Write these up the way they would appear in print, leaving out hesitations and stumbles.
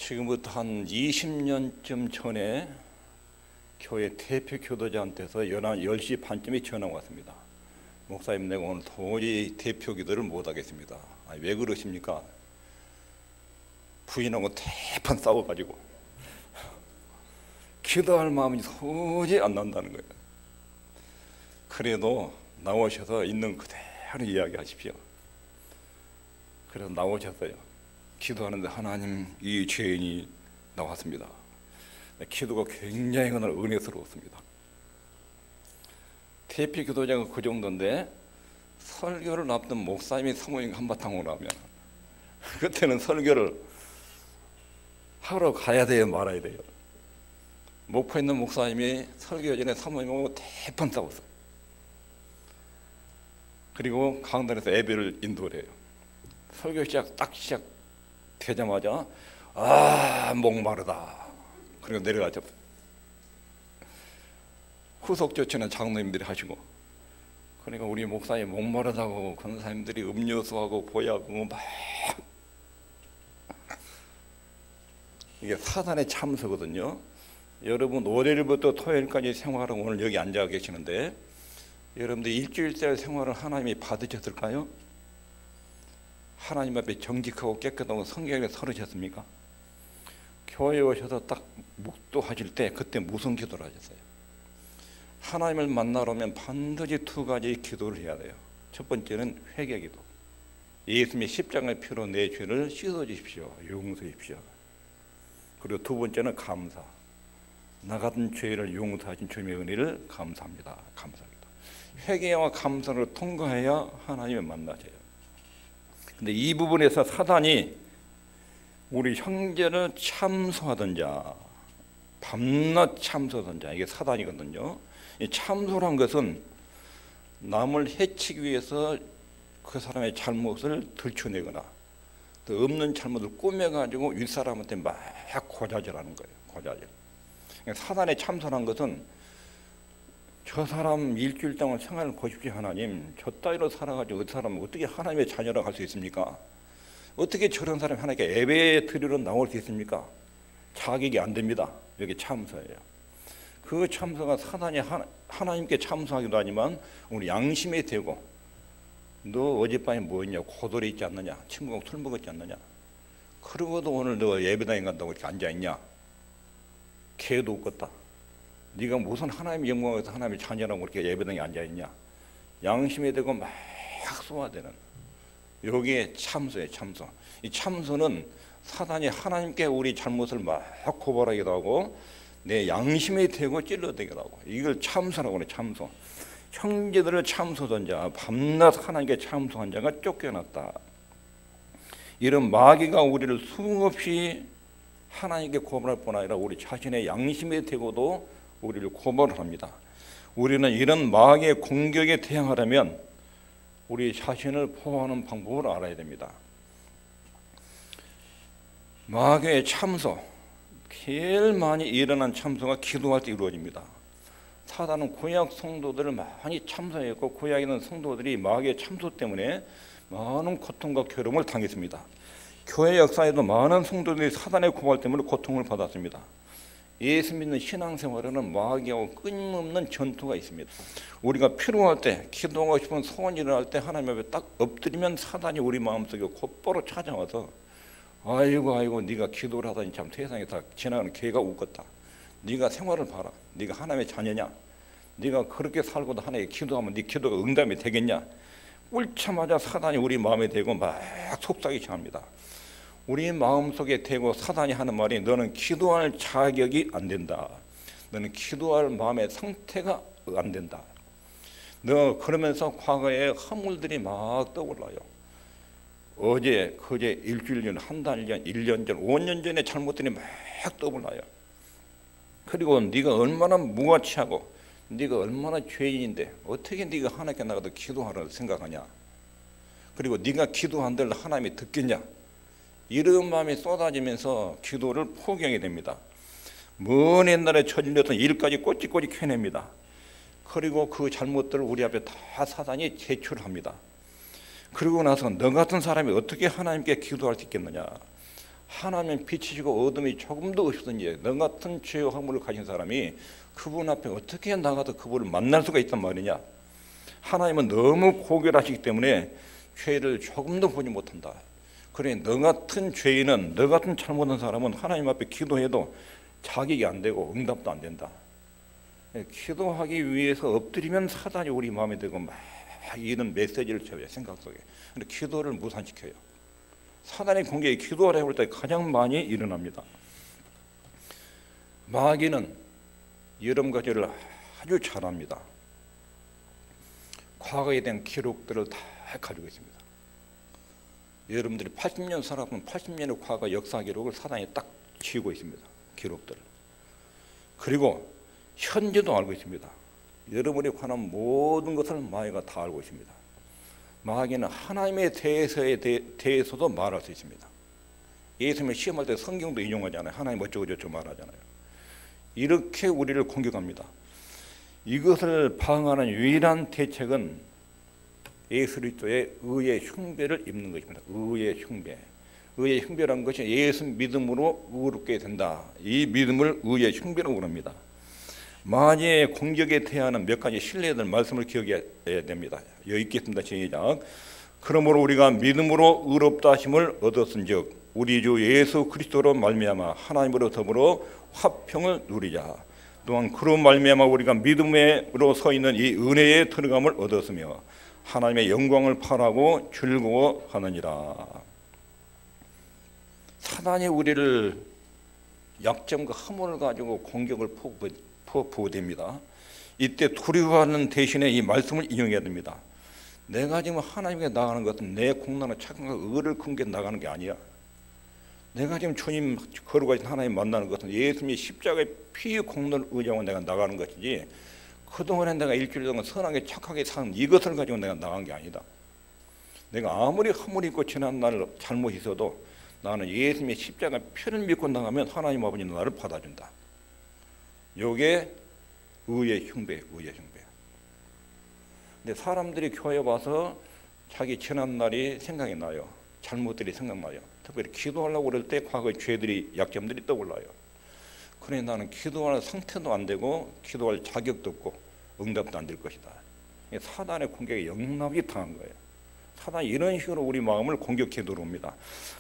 지금부터 한 20년쯤 전에 교회 대표 교도자한테서 연한 10시 반쯤에 전화가 왔습니다. 목사님, 내가 오늘 도저히 대표 기도를 못 하겠습니다. 왜 그러십니까? 부인하고 대판 싸워가지고 기도할 마음이 도저히 안 난다는 거예요. 그래도 나오셔서 있는 그대로 이야기하십시오. 그래서 나오셨어요. 기도하는데 하나님, 이 죄인이 나왔습니다. 기도가 굉장히 그날 은혜스러웠습니다. 대표 교도자가 그 정도인데 설교를 앞둔 목사님이 사모님 한바탕 오라면 그때는 설교를 하러 가야 돼요, 말아야 돼요? 목포에 있는 목사님이 설교 전에 사모님하고 대판 싸웠어요. 그리고 강단에서 예배를 인도를 해요. 설교 딱 시작되자마자 목마르다. 그리고 내려가죠. 후속 조치는 장로님들이 하시고, 그러니까 우리 목사님 목마르다고 권사님들이 음료수하고 보약하고 막, 이게 사단의 참소거든요. 여러분 월요일부터 토요일까지 생활을 오늘 여기 앉아 계시는데 여러분들 일주일째 생활을 하나님이 받으셨을까요? 하나님 앞에 정직하고 깨끗하고 성경에 서르셨습니까? 교회에 오셔서 딱 묵도하실 때 그때 무슨 기도를 하셨어요? 하나님을 만나러 오면 반드시 두 가지 기도를 해야 돼요. 첫 번째는 회개 기도. 예수님의 십자가의 피로 내 죄를 씻어주십시오, 용서해 주십시오. 그리고 두 번째는 감사. 나 같은 죄를 용서하신 주님의 은혜를 감사합니다. 감사합니다. 회개와 감사를 통과해야 하나님을 만나셔요. 근데 이 부분에서 사단이 우리 형제를 참소하던 자, 밤낮 참소하던 자, 이게 사단이거든요. 이 참소란 것은 남을 해치기 위해서 그 사람의 잘못을 들춰내거나 또 없는 잘못을 꾸며가지고 윗사람한테 막 고자질하는 거예요. 고자질. 사단의 참소란 것은 저 사람 일주일 동안 생활을 보십시오. 하나님, 저 따위로 살아가지고 그 사람은 어떻게 하나님의 자녀라고 할 수 있습니까? 어떻게 저런 사람이 하나님께 예배 드리러 나올 수 있습니까? 자격이 안 됩니다. 여기 참소예요. 그 참소가 사단이 하나님께 참소하기도 하지만 우리 양심에 대고, 너 어젯밤에 뭐 했냐? 고돌이 있지 않느냐? 친구하고 술 먹었지 않느냐? 그러고도 오늘 너 예배당에 간다고 이렇게 앉아있냐? 개도 없겠다. 네가 무슨 하나님의 영광에서 하나님의 자녀라고 그렇게 예배당에 앉아있냐? 양심에 대고 막 쏘아대는, 여기에 참소예요. 참소. 이 참소는 사단이 하나님께 우리 잘못을 막 고발하기도 하고 내 양심에 대고 찔러대기도 하고, 이걸 참소라고 그래. 참소. 형제들을 참소던 자, 밤낮 하나님께 참소한 자가 쫓겨났다. 이런 마귀가 우리를 수없이 하나님께 고발할 뿐 아니라 우리 자신의 양심에 대고도 우리를 고발을 합니다. 우리는 이런 마귀의 공격에 대항하려면 우리 자신을 보호하는 방법을 알아야 됩니다. 마귀의 참소, 제일 많이 일어난 참소가 기도할 때 이루어집니다. 사단은 구약 성도들을 많이 참소했고 구약에 있는 성도들이 마귀의 참소 때문에 많은 고통과 괴로움을 당했습니다. 교회 역사에도 많은 성도들이 사단의 고발 때문에 고통을 받았습니다. 예수 믿는 신앙생활에는 마귀하고 끊임없는 전투가 있습니다. 우리가 필요할 때, 기도하고 싶은 소원이 일어날 때 하나님 앞에 딱 엎드리면 사단이 우리 마음속에 곧바로 찾아와서 아이고 네가 기도를 하다니 참 세상에 다 지나가는 개가 웃겠다. 네가 생활을 봐라. 네가 하나님의 자녀냐? 네가 그렇게 살고도 하나님께 기도하면 네 기도가 응답이 되겠냐? 꿇자마자 사단이 우리 마음에 대고 막 속삭이기 시작합니다. 우리 마음속에 대고 사단이 하는 말이 너는 기도할 자격이 안 된다. 너는 기도할 마음의 상태가 안 된다. 너 그러면서 과거의 허물들이 막 떠올라요. 어제, 그제, 일주일 전, 한 달 전, 1년 전, 5년 전의 잘못들이 막 떠올라요. 그리고 네가 얼마나 무가치하고 네가 얼마나 죄인인데 어떻게 네가 하나님께 나가서 기도하라고 생각하냐? 그리고 네가 기도한들 하나님이 듣겠냐? 이런 마음이 쏟아지면서 기도를 포기하게 됩니다. 먼 옛날에 저질렀던 일까지 꼬치꼬치 켜냅니다. 그리고 그 잘못들을 우리 앞에 다 사단이 제출합니다. 그러고 나서 너 같은 사람이 어떻게 하나님께 기도할 수 있겠느냐? 하나님은 빛이시고 어둠이 조금도 없으니 너 같은 죄와 허물을 가진 사람이 그분 앞에 어떻게 나가서 그분을 만날 수가 있단 말이냐. 하나님은 너무 고결하시기 때문에 죄를 조금도 보지 못한다. 그래 너 같은 죄인은, 너 같은 잘못한 사람은 하나님 앞에 기도해도 자격이 안 되고 응답도 안 된다. 기도하기 위해서 엎드리면 사단이 우리 마음에 들고 막 이런 메시지를 줘요, 생각 속에. 근데 기도를 무산시켜요. 사단의 공격이 기도하라고 할 때 가장 많이 일어납니다. 마귀는 여러 가지를 아주 잘합니다. 과거에 대한 기록들을 다 가지고 있습니다. 여러분들이 80년 살아보면 80년의 과거 역사 기록을 사단이 딱 쥐고 있습니다. 기록들을. 그리고 현재도 알고 있습니다. 여러분에 관한 모든 것을 마귀가 다 알고 있습니다. 마귀는 하나님에 대해서도 말할 수 있습니다. 예수님을 시험할 때 성경도 인용하잖아요. 하나님 어쩌고 저쩌고 말하잖아요. 이렇게 우리를 공격합니다. 이것을 방어하는 유일한 대책은 예수 그리스도의 의의 흉배를 입는 것입니다. 의의 흉배. 의의 흉배라는 것이 예수 믿음으로 의롭게 된다. 이 믿음을 의의 흉배라고 부릅니다. 마귀의 공격에 대하는 몇 가지 신뢰될 말씀을 기억해야 됩니다. 여기 있겠습니다. 시작. 그러므로 우리가 믿음으로 의롭다 하심을 얻었은즉 우리 주 예수 그리스도로 말미암아 하나님으로 더불어 화평을 누리자. 또한 그로 말미암아 우리가 믿음으로 서 있는 이 은혜의 들어감을 얻었으며 하나님의 영광을 바라고 즐거워하느니라. 사단이 우리를 약점과 허물을 가지고 공격을 부어댑니다. 이때 두려워하는 대신에 이 말씀을 인용해야 됩니다. 내가 지금 하나님께 나가는 것은 내 공로나 착각과 의를 근거에 나가는 게 아니야. 내가 지금 주님 거룩하신 하나님 만나는 것은 예수님의 십자가의 피 공로를 의지하고 내가 나가는 것이지 그동안에 내가 일주일 동안 선하게 착하게 산 이것을 가지고 내가 나간 게 아니다. 내가 아무리 허물이 있고 지난날 잘못이 있어도 나는 예수님의 십자가 피를 믿고 나가면 하나님 아버지는 나를 받아준다. 이게 의의 흉배, 의의 흉배. 근데 사람들이 교회 와서 자기 지난날이 생각이 나요. 잘못들이 생각나요. 특별히 기도하려고 그럴 때 과거의 죄들이, 약점들이 떠올라요. 그래 나는 기도하는 상태도 안 되고 기도할 자격도 없고 응답도 안 될 것이다. 사단의 공격에 영납이 당한 거예요. 사단이 이런 식으로 우리 마음을 공격해 들어옵니다.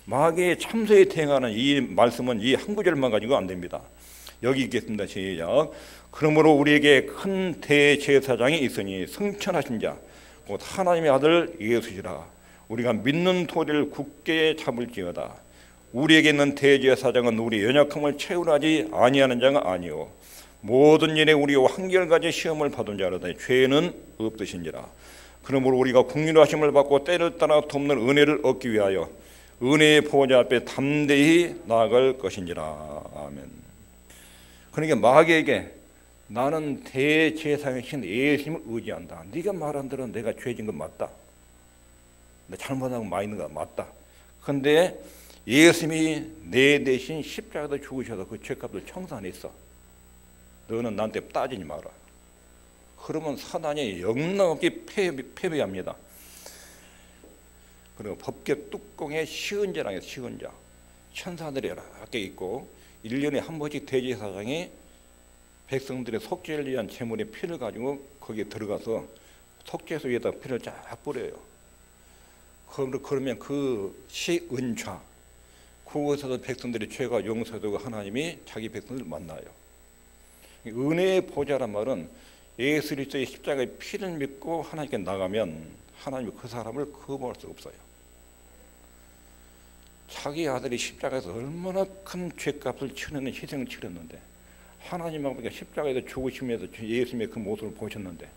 마귀의 참소에 대응하는 이 말씀은 이 한 구절만 가지고 안 됩니다. 여기 있겠습니다. 시작. 그러므로 우리에게 큰 대제사장이 있으니 승천하신 자 곧 하나님의 아들 예수시라. 우리가 믿는 도리를 굳게 잡을지어다. 우리에게 있는 대제사장은 우리 연약함을 채우라지 아니하는 자가 아니요 모든 일에 우리와 한결같이 시험을 받은 자로다. 죄는 없으신지라. 그러므로 우리가 긍휼하심을 받고 때를 따라 돕는 은혜를 얻기 위하여 은혜의 보좌 앞에 담대히 나아갈 것인지라. 아멘. 그러니까 마귀에게 나는 대제사장이신 예수님을 의지한다. 네가 말한 대로 내가 죄진 건 맞다. 내가 잘못하고 많이 있는 건 맞다. 그런데 예수님이 내 대신 십자가에서 죽으셔서 그 죄값을 청산했어. 너는 나한테 따지지 마라. 그러면 사단이 영락없게 패배합니다. 그리고 법궤 뚜껑에 시은자라는 게 시은자. 천사들이 여러 개 있고 1년에 한 번씩 대제사장이 백성들의 속죄를 위한 제물의 피를 가지고 거기에 들어가서 속죄소 위에다 피를 쫙 뿌려요. 그러면 그 시은좌 그곳에서 백성들의 죄가 용서되고 하나님이 자기 백성들을 만나요. 은혜의 보좌란 말은 예수 그리스도의 십자가의 피를 믿고 하나님께 나가면 하나님이 그 사람을 거부할 수 없어요. 자기 아들이 십자가에서 얼마나 큰 죄값을 치르는 희생을 치렀는데 하나님 아버지가 십자가에서 죽으시면서 예수님의 그 모습을 보셨는데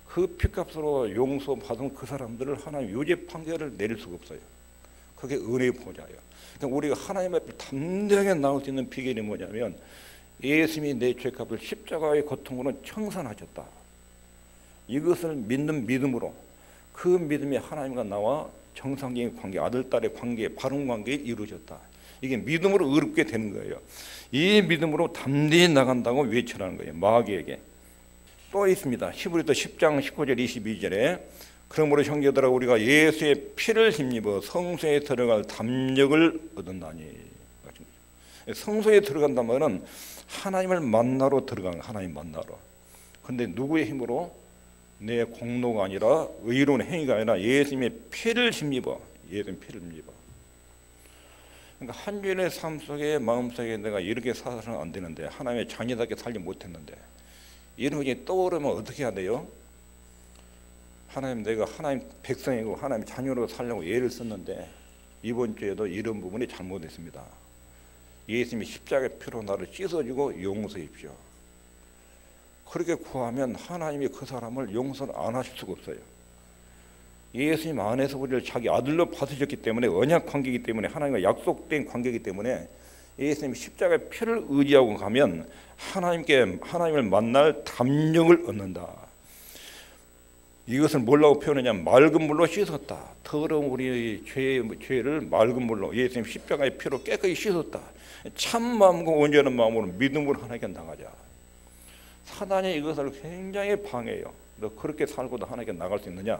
그 피값으로 용서받은 그 사람들을 하나님 유죄 판결을 내릴 수가 없어요. 그게 은혜의 보좌예요. 그러니까 우리가 하나님 앞에 담대하게 나올 수 있는 비결이 뭐냐면 예수님이 내 죄값을 십자가의 고통으로 청산하셨다. 이것을 믿는 믿음으로 그 믿음이 하나님과 나와 정상적인 관계, 아들딸의 관계, 바른 관계에 이루어졌다. 이게 믿음으로 의롭게 되는 거예요. 이 믿음으로 담대히 나간다고 외치라는 거예요. 마귀에게. 또 있습니다. 히브리서 10장 19절 22절에 그러므로 형제들아 우리가 예수의 피를 힘입어 성소에 들어갈 담력을 얻었나니. 것입니다. 성소에 들어간단 말은 하나님을 만나러 들어간 하나님 만나러. 근데 누구의 힘으로? 내 공로가 아니라 의로운 행위가 아니라 예수님의 피를 힘입어. 예수님의 피를 힘입어. 그러니까 한 주일의 삶 속에 마음속에 내가 이렇게 살아서는 안 되는데 하나님의 자녀답게 살지 못했는데 이런 것이 떠오르면 어떻게 해야 돼요? 하나님 내가 하나님 백성이고 하나님 자녀로 살려고 예를 썼는데 이번 주에도 이런 부분이 잘못됐습니다. 예수님이 십자가의 피로 나를 씻어주고 용서해 주십시오. 그렇게 구하면 하나님이 그 사람을 용서를 안 하실 수가 없어요. 예수님 안에서 우리를 자기 아들로 받으셨기 때문에 언약 관계이기 때문에 하나님과 약속된 관계이기 때문에 예수님 십자가의 피를 의지하고 가면 하나님을 만날 담력을 얻는다. 이것을 뭐라고 표현하냐면 맑은 물로 씻었다. 더러운 우리의 죄를 맑은 물로 예수님 십자가의 피로 깨끗이 씻었다. 참 마음과 온전한 마음으로 믿음으로 하나님께 나가자. 사단이 이것을 굉장히 방해해요. 너 그렇게 살고도 하나님께 나갈 수 있느냐?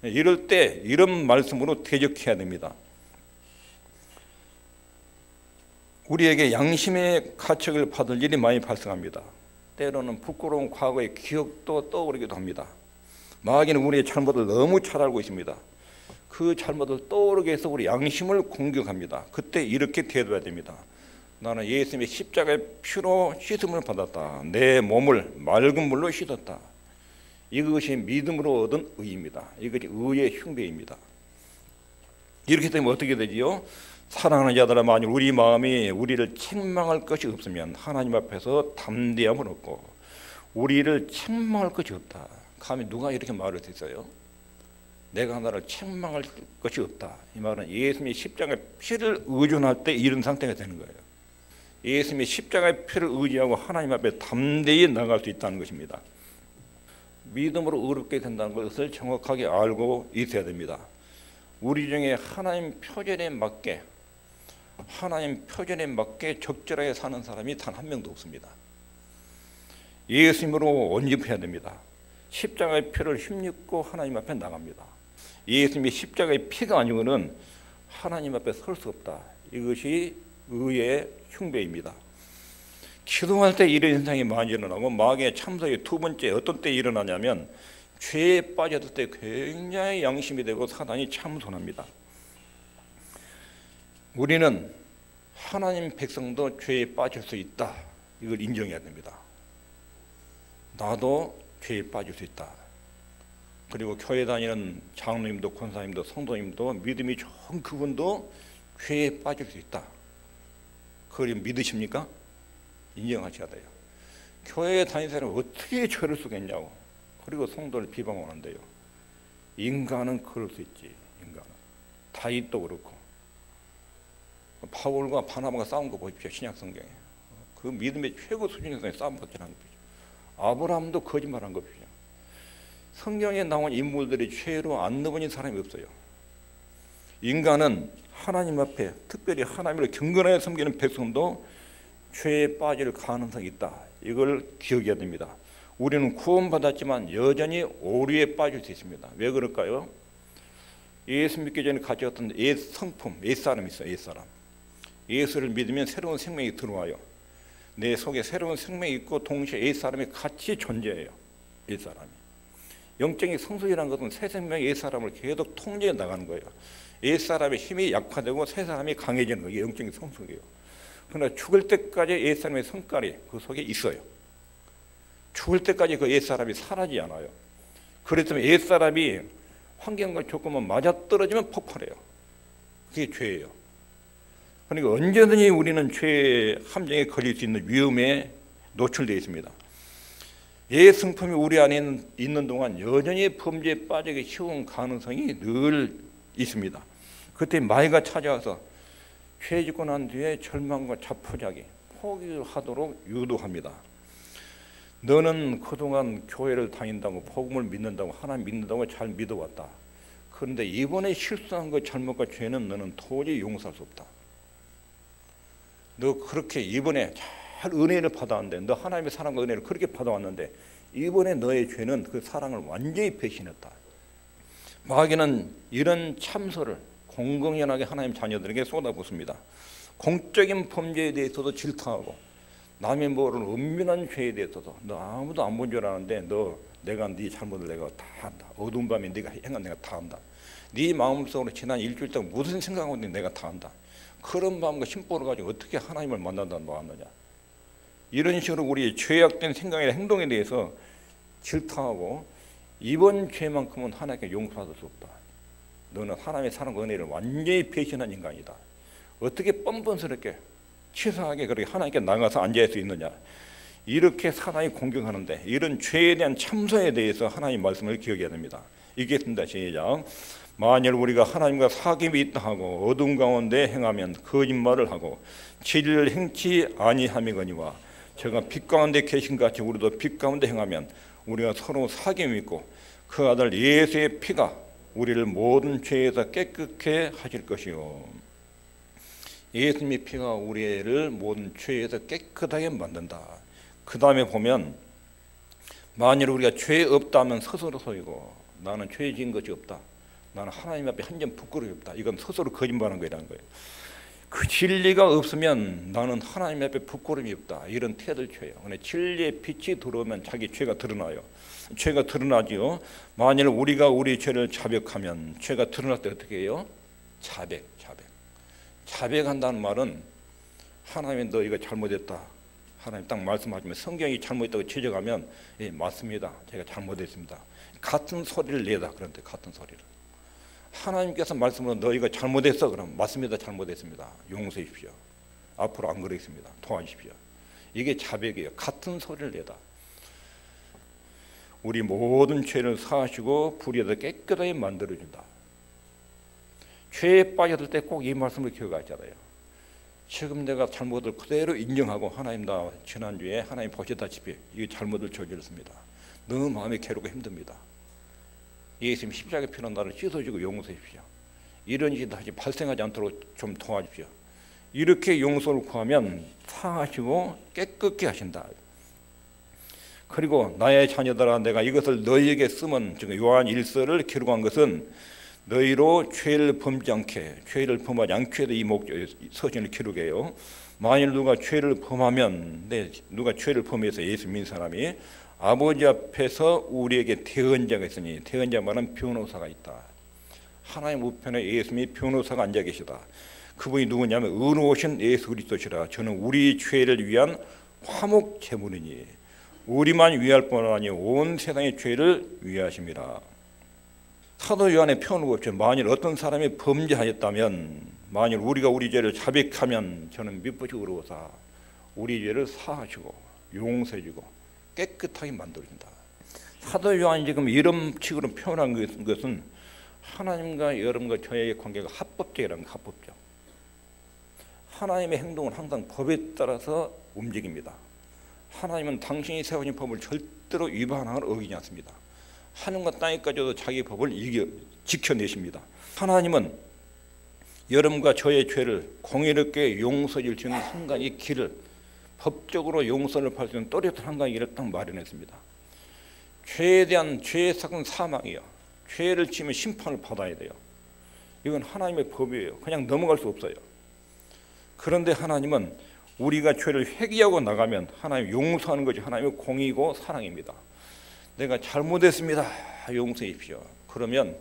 이럴 때 이런 말씀으로 대적해야 됩니다. 우리에게 양심의 가책을 받을 일이 많이 발생합니다. 때로는 부끄러운 과거의 기억도 떠오르기도 합니다. 마귀는 우리의 잘못을 너무 잘 알고 있습니다. 그 잘못을 떠오르게 해서 우리 양심을 공격합니다. 그때 이렇게 대도해야 됩니다. 나는 예수님의 십자가의 피로 씻음을 받았다. 내 몸을 맑은 물로 씻었다. 이것이 믿음으로 얻은 의입니다. 이것이 의의 흉배입니다. 이렇게 되면 어떻게 되지요? 사랑하는 자들아, 만일 우리 마음이 우리를 책망할 것이 없으면 하나님 앞에서 담대함을 얻고 우리를 책망할 것이 없다. 감히 누가 이렇게 말할 수 있어요? 내가 나를 책망할 것이 없다. 이 말은 예수님의 십자가의 피를 의존할 때 이런 상태가 되는 거예요. 예수님의 십자가의 피를 의지하고 하나님 앞에 담대히 나갈 수 있다는 것입니다. 믿음으로 의롭게 된다는 것을 정확하게 알고 있어야 됩니다. 우리 중에 하나님 표준에 맞게 적절하게 사는 사람이 단 한 명도 없습니다. 예수님으로 온입해야 됩니다. 십자가의 피를 힘입고 하나님 앞에 나갑니다. 예수님의 십자가의 피가 아니고는 하나님 앞에 설 수 없다. 이것이 의의 흉배입니다. 기도할 때 이런 현상이 많이 일어나고 마귀의 참석이 두 번째 어떤 때 일어나냐면 죄에 빠졌을 때 굉장히 양심이 되고 사단이 참선합니다. 우리는 하나님 백성도 죄에 빠질 수 있다. 이걸 인정해야 됩니다. 나도 죄에 빠질 수 있다. 그리고 교회 다니는 장로님도 권사님도 성도님도 믿음이 좋은 그분도 죄에 빠질 수 있다. 그걸 믿으십니까? 인정하셔야 돼요. 교회에 다니는 사람은 어떻게 죄를 쓰겠냐고. 그리고 성도를 비방하는데요. 인간은 그럴 수 있지. 인간은 다윗도 그렇고 바울과 바나바가 싸운 거 보십시오. 신약 성경에 그 믿음의 최고 수준에서 싸움 거치는 거죠. 아브라함도 거짓말한 거죠. 성경에 나온 인물들이 죄로 안 넘어진 사람이 없어요. 인간은 하나님 앞에 특별히 하나님을 경건하게 섬기는 백성도 죄에 빠질 가능성이 있다. 이걸 기억해야 됩니다. 우리는 구원받았지만 여전히 오류에 빠질 수 있습니다. 왜 그럴까요? 예수 믿기 전에 가졌던 옛 성품, 옛 사람이 있어요. 옛 사람. 예수를 믿으면 새로운 생명이 들어와요. 내 속에 새로운 생명이 있고 동시에 옛 사람이 같이 존재해요. 옛 사람이. 영적인 성숙이라는 것은 새 생명의 옛 사람을 계속 통제해 나가는 거예요. 옛 사람의 힘이 약화되고 새 사람이 강해지는 거예요. 영적인 성숙이에요. 그러나 죽을 때까지 옛 사람의 성깔이 그 속에 있어요. 죽을 때까지 그 옛 사람이 사라지지 않아요. 그렇다면 옛 사람이 환경과 조건만 맞아떨어지면 폭발해요. 그게 죄예요. 그러니까 언제든지 우리는 죄의 함정에 걸릴 수 있는 위험에 노출되어 있습니다. 옛 성품이 우리 안에 있는 동안 여전히 범죄에 빠지기 쉬운 가능성이 늘 있습니다. 그때 마귀가 찾아와서 죄 짓고 난 뒤에 절망과 자포자기, 포기하도록 유도합니다. 너는 그동안 교회를 다닌다고 복음을 믿는다고 하나님 믿는다고 잘 믿어왔다. 그런데 이번에 실수한 그 잘못과 죄는 너는 도저히 용서할 수 없다. 너 그렇게 이번에 잘 은혜를 받아왔는데 너 하나님의 사랑과 은혜를 그렇게 받아왔는데 이번에 너의 죄는 그 사랑을 완전히 배신했다. 마귀는 이런 참소를 공공연하게 하나님 자녀들에게 쏟아붓습니다. 공적인 범죄에 대해서도 질타하고 남의 모르는 은밀한 죄에 대해서도 너 아무도 안 본 줄 아는데 내가 네 잘못을 내가 다 한다. 어두운 밤에 네가 행한 내가 다 한다. 네 마음속으로 지난 일주일 동안 무슨 생각하고 있는데 내가 다 한다. 그런 마음과 심보를 가지고 어떻게 하나님을 만난다 놓았느냐. 이런 식으로 우리의 죄악된 생각이나 행동에 대해서 질타하고 이번 죄만큼은 하나님께 용서받을 수 없다. 너는 하나님의 사랑과 은혜를 완전히 배신한 인간이다. 어떻게 뻔뻔스럽게 치사하게 그렇게 하나님께 나가서 앉아있을 수 있느냐. 이렇게 사단이 공격하는데 이런 죄에 대한 참소에 대해서 하나님 말씀을 기억해야 됩니다. 읽겠습니다. 시작. 만일 우리가 하나님과 사귐이 있다 하고 어두운 가운데 행하면 거짓말을 하고 진리를 행치 아니함이거니와 저가 빛 가운데 계신 같이 우리도 빛 가운데 행하면 우리가 서로 사귐이 있고 그 아들 예수의 피가 우리를 모든 죄에서 깨끗게 하실 것이요. 예수님의 피가 우리를 모든 죄에서 깨끗하게 만든다. 그 다음에 보면 만일 우리가 죄 없다 하면 스스로 속이고 나는 죄 지은 것이 없다. 나는 하나님 앞에 한 점 부끄러움이 없다. 이건 스스로 거짓말하는 거라는 거예요. 그 진리가 없으면 나는 하나님 앞에 부끄러움이 없다. 이런 태도를 취해요. 근데 진리의 빛이 들어오면 자기 죄가 드러나요. 죄가 드러나지요. 만일 우리가 우리 죄를 자백하면 죄가 드러날 때 어떻게 해요? 자백한다는 말은 하나님 너 이거 잘못했다. 하나님 딱 말씀하시면 성경이 잘못했다고 지적하면 예, 맞습니다. 제가 잘못했습니다. 같은 소리를 내다. 그런데 같은 소리를. 하나님께서 말씀으로 너 이거 잘못했어. 그럼 맞습니다. 잘못했습니다. 용서해 주십시오. 앞으로 안 그러겠습니다. 도와주십시오. 이게 자백이에요. 같은 소리를 내다. 우리 모든 죄를 사하시고 불의에서 깨끗하게 만들어준다. 죄에 빠졌을 때 꼭 이 말씀을 기억하잖아요. 지금 내가 잘못을 그대로 인정하고 하나님 나 지난주에 하나님 보셨다시피 이 잘못을 저질렀습니다. 너무 마음이 괴롭고 힘듭니다. 예수님 십자가에 피는 나를 씻어주고 용서해 주십시오. 이런 일이 다시 발생하지 않도록 좀 도와주십시오. 이렇게 용서를 구하면 사하시고 깨끗게 하신다. 그리고 나의 자녀들아 내가 이것을 너희에게 쓰면 지금 요한 1서를 기록한 것은 너희로 죄를 범지 않게 죄를 범하지 않게 해서 이 서신을 기록해요. 만일 누가 죄를 범하면 누가 죄를 범해서 예수 믿는 사람이 아버지 앞에서 우리에게 대언자가 있으니 대언자 말은 변호사가 있다. 하나님 우편에 예수님이 변호사가 앉아 계시다. 그분이 누구냐면 의로우신 예수 그리스도시라. 저는 우리 죄를 위한 화목 제물이니 우리만 위할 뿐 아니요 온 세상의 죄를 위하심이라. 사도 요한의 표현을 보십시오. 만일 어떤 사람이 범죄하였다면 만일 우리가 우리 죄를 자백하면 저는 미쁘시 의로우사 우리 죄를 사하시고 용서해주고 깨끗하게 만들어준다. 사도 요한이 지금 이런 식으로 표현한 것은 하나님과 여러분과 저의 관계가 합법적이라는 거, 합법적. 하나님의 행동은 항상 법에 따라서 움직입니다. 하나님은 당신이 세우신 법을 절대로 위반하거나 어기지 않습니다. 하늘과 땅에까지도 자기 법을 지켜내십니다. 하나님은 여러분과 저의 죄를 공의롭게 용서해 줄 수 있는 한 가지 길을 법적으로 용서를 받을 수 있는 또렷한 한 가지 길을 딱 마련했습니다. 죄에 대한 죄의 삭은 사망이요. 죄를 지으면 심판을 받아야 돼요. 이건 하나님의 법이에요. 그냥 넘어갈 수 없어요. 그런데 하나님은 우리가 죄를 회개하고 나가면 하나님 용서하는 것이 하나님의 공의고 사랑입니다. 내가 잘못했습니다. 용서해 주십시오. 그러면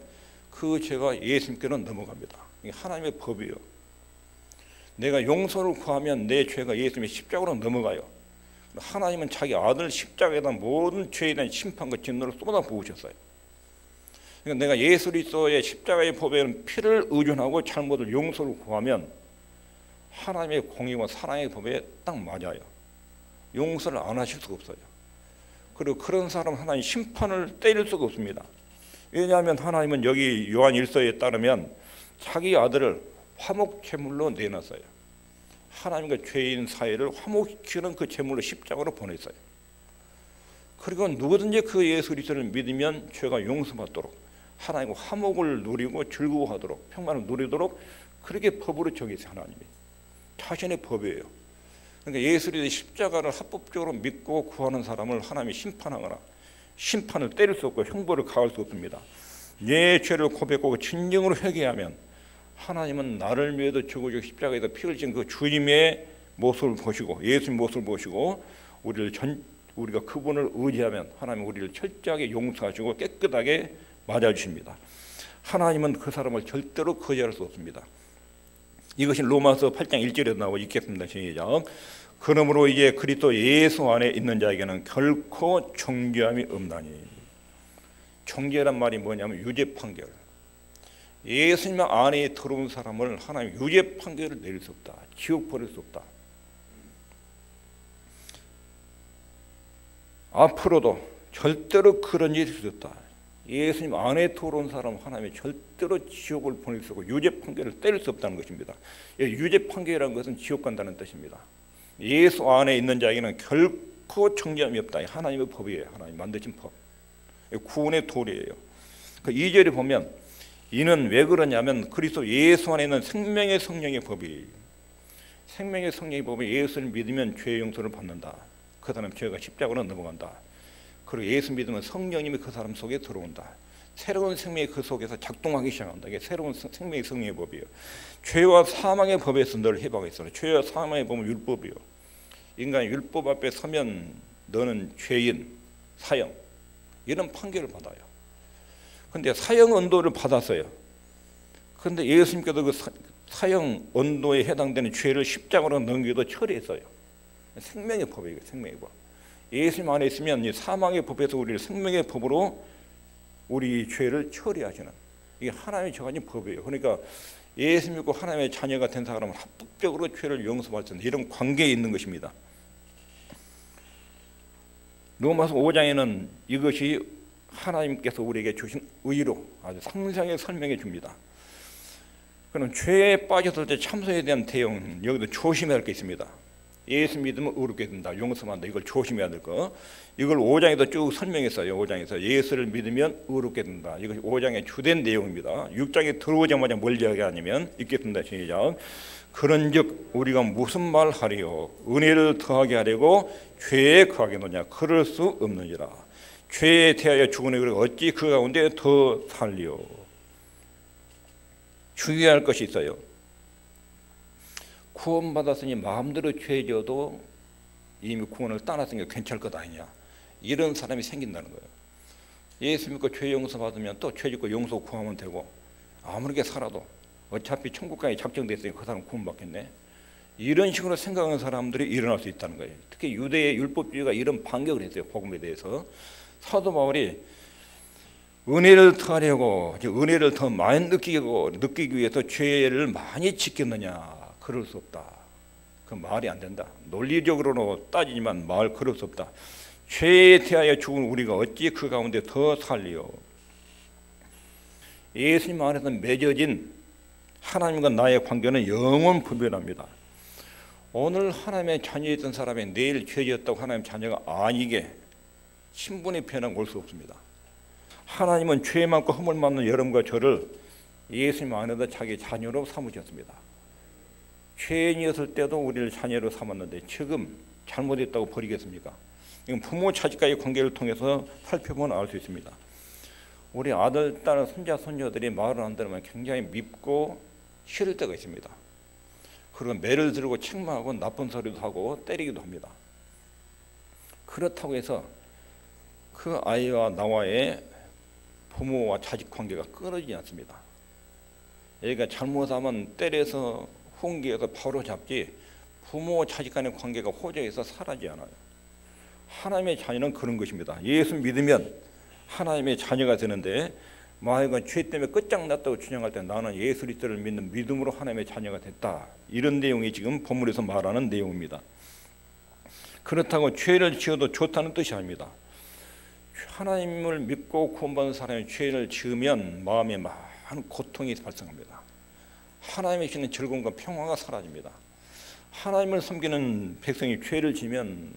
그 죄가 예수님께는 넘어갑니다. 이게 하나님의 법이에요. 내가 용서를 구하면 내 죄가 예수님의 십자가로 넘어가요. 하나님은 자기 아들 십자가에다 모든 죄에 대한 심판과 진노를 쏟아 부으셨어요. 그러니까 내가 예수 그리스도의 십자가의 법에는 피를 의존하고 잘못을 용서를 구하면 하나님의 공의와 사랑의 법에 딱 맞아요. 용서를 안 하실 수가 없어요. 그리고 그런 사람은 하나님 심판을 때릴 수가 없습니다. 왜냐하면 하나님은 여기 요한 1서에 따르면 자기 아들을 화목 제물로 내놨어요. 하나님과 죄인 사이를 화목시키는 그 제물로 십자가로 보냈어요. 그리고 누구든지 그 예수 그리스도를 믿으면 죄가 용서받도록 하나님과 화목을 누리고 즐거워하도록 평안을 누리도록 그렇게 법으로 정했어요. 하나님이 자신의 법이에요. 그러니까 예수 그리스도의 십자가를 합법적으로 믿고 구하는 사람을 하나님이 심판하거나 심판을 때릴 수 없고 형벌을 가할 수 없습니다. 내 죄를 고백하고 진정으로 회개하면 하나님은 나를 위해서 죽으시고 십자가에서 피 흘리신 그 주님의 모습을 보시고 예수님 모습을 보시고 우리가 그분을 의지하면 하나님 우리를 철저하게 용서하시고 깨끗하게 맞아주십니다. 하나님은 그 사람을 절대로 거절할 수 없습니다. 이것이 로마서 8장 1절에 나오고 있겠습니다. 시작. 그러므로 이제 그리스도 예수 안에 있는 자에게는 결코 정죄함이 없나니. 정죄란 말이 뭐냐면 유죄 판결. 예수님 안에 들어온 사람을 하나님 유죄 판결을 내릴 수 없다. 지옥 보낼 수 없다. 앞으로도 절대로 그런 일이 있을 수 없다. 예수님 안에 들어온 사람 하나님이 절대로 지옥을 보낼 수 없고 유죄 판결을 때릴 수 없다는 것입니다. 유죄 판결이라는 것은 지옥 간다는 뜻입니다. 예수 안에 있는 자에게는 결코 정죄함이 없다. 하나님의 법이에요. 하나님 만드신 법. 구원의 도리예요. 그 2절에 보면 이는 왜 그러냐면 그리스도 예수 안에 있는 생명의 성령의 법이 생명의 성령의 법이 예수를 믿으면 죄 용서를 받는다. 그 사람 죄가 십자가로 넘어간다. 그리고 예수 믿으면 성령님이 그 사람 속에 들어온다. 새로운 생명이 그 속에서 작동하기 시작한다. 이게 새로운 생명의 성령의 법이에요. 죄와 사망의 법에서 늘 해방이 있어요. 죄와 사망의 법은 율법이요. 인간이 율법 앞에 서면 너는 죄인, 사형 이런 판결을 받아요. 그런데 사형 언도를 받았어요. 그런데 예수님께서 그 사형 언도에 해당되는 죄를 십자가로 넘기도 처리했어요. 생명의 법이에요. 생명의 법. 예수님 안에 있으면 이 사망의 법에서 우리를 생명의 법으로 우리 죄를 처리하시는 이게 하나님의 정하신 법이에요. 그러니까 예수 믿고 하나님의 자녀가 된 사람은 합법적으로 죄를 용서받을 수 있는 이런 관계에 있는 것입니다. 로마서 5장에는 이것이 하나님께서 우리에게 주신 의로 아주 상세하게 설명해 줍니다. 그럼 죄에 빠졌을 때 참소에 대한 대응 여기도 조심해야 할 게 있습니다. 예수 믿으면 의롭게 된다. 용서한다. 이걸 조심해야 될 거. 이걸 5장에도 쭉 설명했어요. 5장에서 예수를 믿으면 의롭게 된다. 이것이 5장의 주된 내용입니다. 6장에 들어오자마자 뭘 이야기하냐면 읽겠습니다. 시작. 그런즉 우리가 무슨 말 하리요? 은혜를 더하게 하려고 죄에 거하겠느냐? 그럴 수 없느니라. 죄에 대하여 죽으니 그리고 어찌 그 가운데 더 살리요? 주의해야 할 것이 있어요. 구원받았으니 마음대로 죄 지어도 이미 구원을 떠났으니까 괜찮을 것 아니냐. 이런 사람이 생긴다는 거예요. 예수 믿고 죄 용서 받으면 또 죄 짓고 용서 구하면 되고 아무렇게 살아도 어차피 천국까지 작정됐으니까 그 사람 구원받겠네. 이런 식으로 생각하는 사람들이 일어날 수 있다는 거예요. 특히 유대의 율법주의가 이런 반격을 했어요. 복음에 대해서. 사도 바울이 은혜를 더하려고 은혜를 더 많이 느끼기 위해서 죄를 많이 짓겠느냐. 그럴 수 없다. 그 말이 안 된다. 논리적으로 따지지만 말 그럴 수 없다. 죄에 대하여 죽은 우리가 어찌 그 가운데 더 살리요? 예수님 안에서 맺어진 하나님과 나의 관계는 영원 불변합니다. 오늘 하나님의 자녀였던 사람이 내일 죄지었다고 하나님 자녀가 아니게 신분의 변화가 올 수 없습니다. 하나님은 죄 많고 허물 많은 여러분과 저를 예수님 안에서 자기 자녀로 삼으셨습니다. 죄인이었을 때도 우리를 자녀로 삼았는데 지금 잘못했다고 버리겠습니까? 이건 부모 자식과의 관계를 통해서 살펴보면 알 수 있습니다. 우리 아들, 딸, 손자, 손녀들이 말을 안 들으면 굉장히 밉고 싫을 때가 있습니다. 그리고 매를 들고 책망하고 나쁜 소리도 하고 때리기도 합니다. 그렇다고 해서 그 아이와 나와의 부모와 자식 관계가 끊어지지 않습니다. 얘가 잘못하면 때려서 훈계해서 바로 잡지 부모 자식 간의 관계가 호적에서 사라지지 않아요. 하나님의 자녀는 그런 것입니다. 예수 믿으면 하나님의 자녀가 되는데 만약에 죄 때문에 끝장났다고 주장할 때 나는 예수 그리스도를 믿는 믿음으로 하나님의 자녀가 됐다. 이런 내용이 지금 본문에서 말하는 내용입니다. 그렇다고 죄를 지어도 좋다는 뜻이 아닙니다. 하나님을 믿고 구원받은 사람이 죄를 지으면 마음에 많은 고통이 발생합니다. 하나님의 주시는 즐거움과 평화가 사라집니다. 하나님을 섬기는 백성이 죄를 지면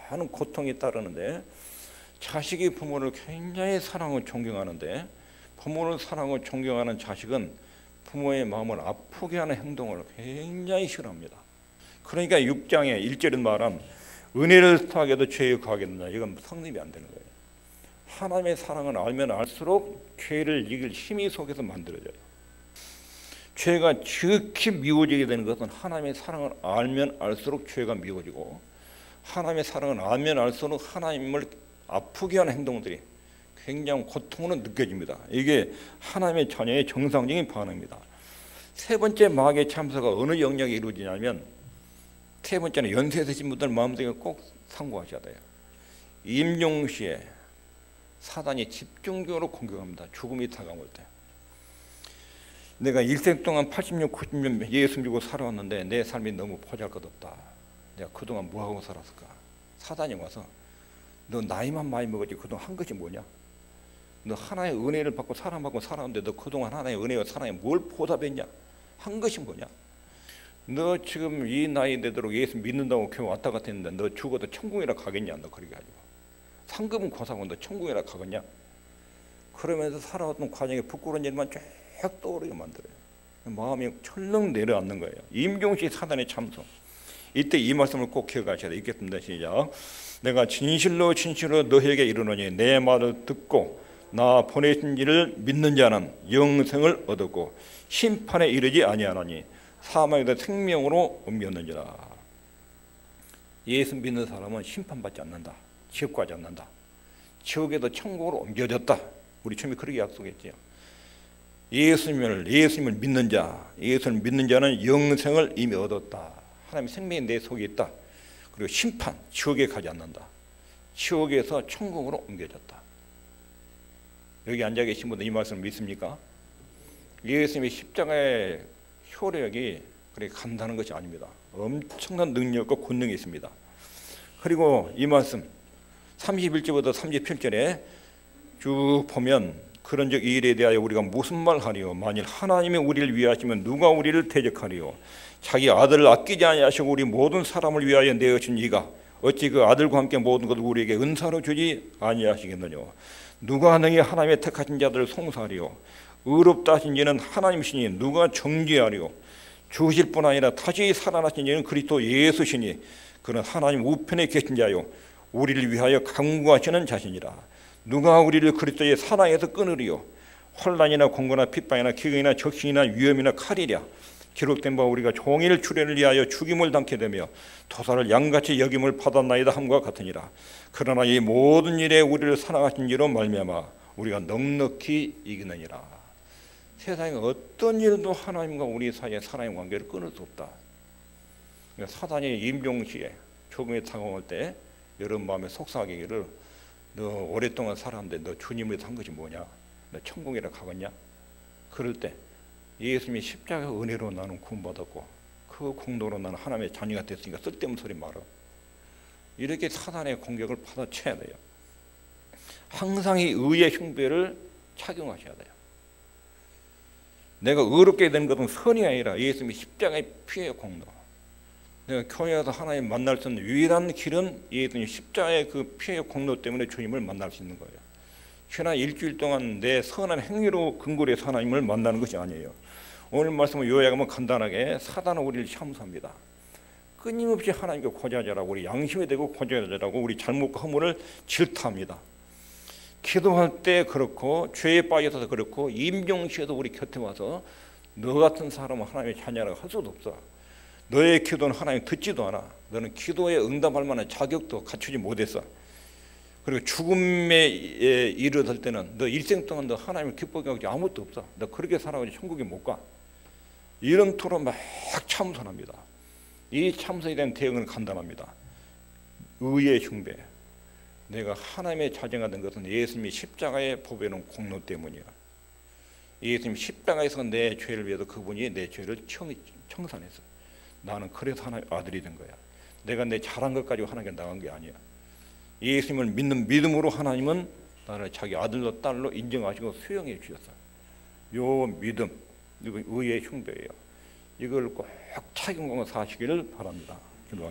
많은 고통이 따르는데 자식이 부모를 굉장히 사랑하고 존경하는데 부모를 사랑하고 존경하는 자식은 부모의 마음을 아프게 하는 행동을 굉장히 싫어합니다. 그러니까 6장에 1절에 말한 은혜를 더하게도 죄에 거하겠느냐 이건 성립이 안 되는 거예요. 하나님의 사랑을 알면 알수록 죄를 이길 힘이 속에서 만들어져요. 죄가 지극히 미워지게 되는 것은 하나님의 사랑을 알면 알수록 죄가 미워지고, 하나님의 사랑을 알면 알수록 하나님을 아프게 하는 행동들이 굉장히 고통으로 느껴집니다. 이게 하나님의 자녀의 정상적인 반응입니다. 세 번째 마귀의 참소가 어느 영역에 이루어지냐면, 세 번째는 연세 드신 분들 마음속에 꼭 상고하셔야 돼요. 임종시에 사단이 집중적으로 공격합니다. 죽음이 다가올 때. 내가 일생 동안 80년, 90년 예수 믿고 살아왔는데 내 삶이 너무 보잘것없다. 내가 그동안 뭐하고 살았을까? 사단이 와서 너 나이만 많이 먹었지 그동안 한 것이 뭐냐? 너 하나의 은혜를 받고 사랑받고 살았는데 너 그동안 하나의 은혜와 사랑에 뭘 보답했냐? 한 것이 뭐냐? 너 지금 이 나이 되도록 예수 믿는다고 교회 왔다 갔다 했는데 너 죽어도 천국이라 가겠냐? 너 그렇게 가지고 상급은 고사고 너 천국이라 가겠냐? 그러면서 살아왔던 과정에 부끄러운 일만 쫙 떠오르게 만들어요. 마음이 철렁 내려앉는 거예요. 임종시 사단의 참소. 이때 이 말씀을 꼭 기억하셔야 돼요. 읽겠습니다. 시작. 내가 진실로 진실로 너희에게 이르노니 내 말을 듣고 나 보내신 이를 믿는 자는 영생을 얻었고 심판에 이르지 아니하나니 사망에서 생명으로 옮겼느니라. 예수 믿는 사람은 심판받지 않는다. 지옥 가지 않는다. 지옥에도 천국으로 옮겨졌다. 우리 처음에 그렇게 약속했지요. 예수님을 믿는 자, 예수를 믿는 자는 영생을 이미 얻었다. 하나님의 생명이 내 속에 있다. 그리고 심판, 지옥에 가지 않는다. 지옥에서 천국으로 옮겨졌다. 여기 앉아 계신 분들 이 말씀을 믿습니까? 예수님의 십자가의 효력이 그렇게 간다는 것이 아닙니다. 엄청난 능력과 권능이 있습니다. 그리고 이 말씀 31절부터 37절에 쭉 보면 그런즉 이 일에 대하여 우리가 무슨 말하리요? 만일 하나님이 우리를 위하시면 누가 우리를 대적하리요? 자기 아들을 아끼지 아니하시고 우리 모든 사람을 위하여 내어준 이가 어찌 그 아들과 함께 모든 것을 우리에게 은사로 주지 아니하시겠느냐? 누가 능히 하나님의 택하신 자들을 송사하리요? 의롭다 하신 이는 하나님이시니 누가 정죄하리요? 주실 뿐 아니라 다시 살아나신 이는 그리스도 예수시니 그는 하나님 우편에 계신 자요 우리를 위하여 강구하시는 자신이라. 누가 우리를 그리스도의 사랑에서 끊으리요? 환난이나 공고나 핍박이나 기근이나 적신이나 위험이나 칼이랴. 기록된 바 우리가 종일 주례를 위하여 죽임을 당케 되며 토사를 양같이 여김을 받았나이다 함과 같으니라. 그러나 이 모든 일에 우리를 사랑하신 이로 말미암아 우리가 넉넉히 이기느니라. 세상에 어떤 일도 하나님과 우리 사이의 사랑의 관계를 끊을 수 없다. 사단이 임종시에 조금이 다가올 때 여러분 마음에 속삭이기를 너 오랫동안 살았는데 너 주님을 산 것이 뭐냐? 너 천국이라 가겠냐? 그럴 때 예수님이 십자가 은혜로 나는 구원받았고 그 공로로 나는 하나님의 자녀가 됐으니까 쓸데없는 소리 말어. 이렇게 사단의 공격을 받아쳐야 돼요. 항상 이 의의 흉배를 착용하셔야 돼요. 내가 의롭게 되는 것은 선이 아니라 예수님이 십자가의 피의 공로. 내가 교회에서 하나님 만날 수 있는 유일한 길은 예수님 십자가의 그 피의 공로 때문에 주님을 만날 수 있는 거예요. 지난 일주일 동안 내 선한 행위로 근거로 해서 하나님을 만나는 것이 아니에요. 오늘 말씀을 요약하면 간단하게 사단은 우리를 참수합니다. 끊임없이 하나님께 고자자라고 우리 양심에 대고 고자자라고 우리 잘못과 허물을 질타합니다. 기도할 때 그렇고 죄에 빠져서 그렇고 임종시에도 우리 곁에 와서 너 같은 사람은 하나님의 자녀라고 할 수도 없어. 너의 기도는 하나님 듣지도 않아. 너는 기도에 응답할 만한 자격도 갖추지 못했어. 그리고 죽음에 이르들 때는 너 일생 동안 너 하나님을 기쁘게 하지 아무것도 없어. 너 그렇게 살아가지 천국에 못 가. 이런 토로 막 참선합니다. 이 참선에 대한 대응은 간단합니다. 의의 흉배. 내가 하나님의 자녀가 된 것은 예수님이 십자가에 보배는 공로 때문이야. 예수님 십자가에서 내 죄를 위해서 그분이 내 죄를 청산했어. 나는 그래서 하나님의 아들이 된 거야. 내가 내 잘한 것 가지고 하나님께 나간 게 아니야. 예수님을 믿는 믿음으로 하나님은 나를 자기 아들로 딸로 인정하시고 수용해 주셨어. 요 믿음, 이거 의의 흉배예요. 이걸 꼭 착용하고 사시기를 바랍니다. 기도하겠습니다.